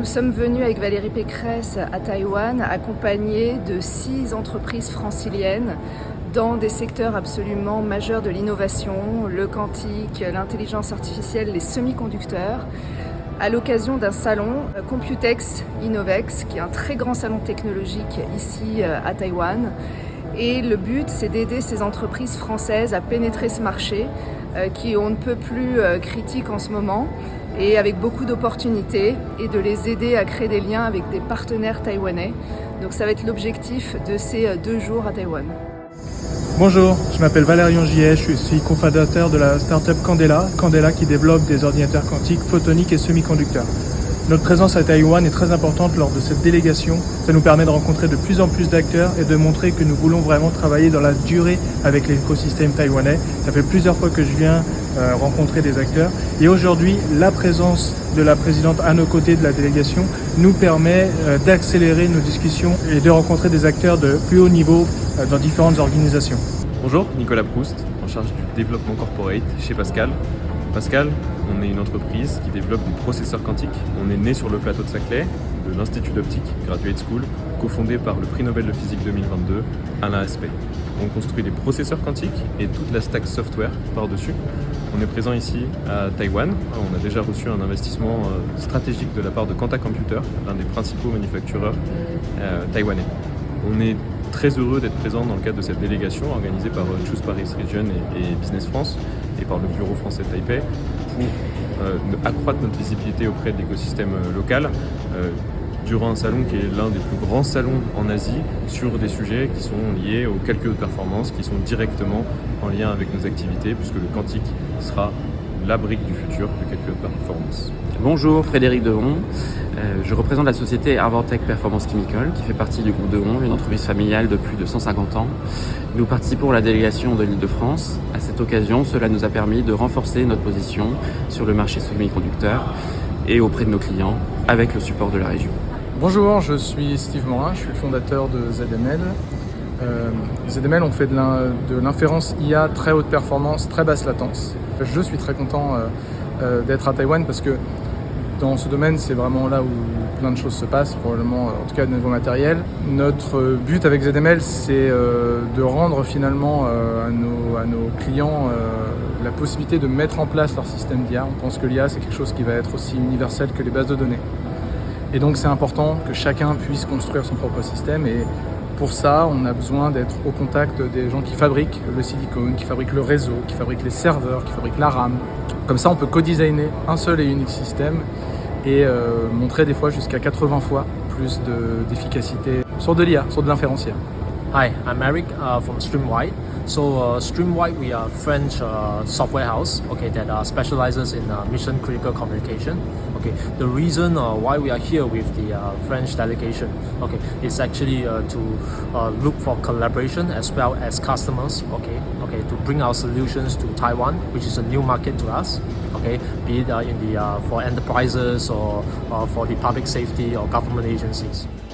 Nous sommes venus avec Valérie Pécresse à Taïwan, accompagnés de 6 entreprises franciliennes dans des secteurs absolument majeurs de l'innovation, le quantique, l'intelligence artificielle, les semi-conducteurs, à l'occasion d'un salon Computex Innovex, qui est un très grand salon technologique ici à Taïwan. Et le but, c'est d'aider ces entreprises françaises à pénétrer ce marché qui est on ne peut plus critique en ce moment et avec beaucoup d'opportunités, et de les aider à créer des liens avec des partenaires taïwanais. Donc ça va être l'objectif de ces 2 jours à Taïwan. Bonjour, je m'appelle Valérian Giet, je suis cofondateur de la startup Candela qui développe des ordinateurs quantiques, photoniques et semi-conducteurs. Notre présence à Taïwan est très importante lors de cette délégation. Ça nous permet de rencontrer de plus en plus d'acteurs et de montrer que nous voulons vraiment travailler dans la durée avec l'écosystème taïwanais. Ça fait plusieurs fois que je viens rencontrer des acteurs. Et aujourd'hui, la présence de la présidente à nos côtés de la délégation nous permet d'accélérer nos discussions et de rencontrer des acteurs de plus haut niveau dans différentes organisations. Bonjour, Nicolas Proust, en charge du développement corporate chez Pascal. Pascal, on est une entreprise qui développe des processeurs quantiques. On est né sur le plateau de Saclay, de l'Institut d'Optique Graduate School, cofondé par le prix Nobel de physique 2022, Alain Aspect. On construit des processeurs quantiques et toute la stack software par-dessus. On est présent ici à Taïwan. On a déjà reçu un investissement stratégique de la part de Quanta Computer, l'un des principaux manufactureurs taïwanais. On est très heureux d'être présent dans le cadre de cette délégation organisée par Choose Paris Region et Business France et par le bureau français de Taipei pour accroître notre visibilité auprès de l'écosystème local durant un salon qui est l'un des plus grands salons en Asie sur des sujets qui sont liés aux calculs de performance, qui sont directement en lien avec nos activités, puisque le quantique sera la brique du futur du calcul de performance. Bonjour, Frédéric Dehon. Je représente la société Arvantech Performance Chemical qui fait partie du groupe Dehon, une entreprise familiale de plus de 150 ans. Nous participons à la délégation de l'Île-de-France. À cette occasion, cela nous a permis de renforcer notre position sur le marché semi-conducteur et auprès de nos clients avec le support de la région. Bonjour, je suis Steve Morin, je suis le fondateur de ZML. ZML, on fait de l'inférence IA très haute performance, très basse latence. Je suis très content d'être à Taïwan parce que dans ce domaine, c'est vraiment là où plein de choses se passent, probablement, en tout cas de niveau matériel. Notre but avec ZML, c'est de rendre finalement à nos clients la possibilité de mettre en place leur système d'IA. On pense que l'IA, c'est quelque chose qui va être aussi universel que les bases de données. Et donc c'est important que chacun puisse construire son propre système, et pour ça, on a besoin d'être au contact des gens qui fabriquent le silicone, qui fabriquent le réseau, qui fabriquent les serveurs, qui fabriquent la RAM. Comme ça, on peut co-designer un seul et unique système et montrer des fois jusqu'à 80 fois plus d'efficacité sur de l'IA, sur de l'inférentiel. Hi, I'm Eric from Streamwide. So Streamwide, we are a French software house, that specializes in mission critical communication. The reason why we are here with the French delegation, is actually to look for collaboration as well as customers, to bring our solutions to Taiwan, which is a new market to us, be it for enterprises or for the public safety or government agencies.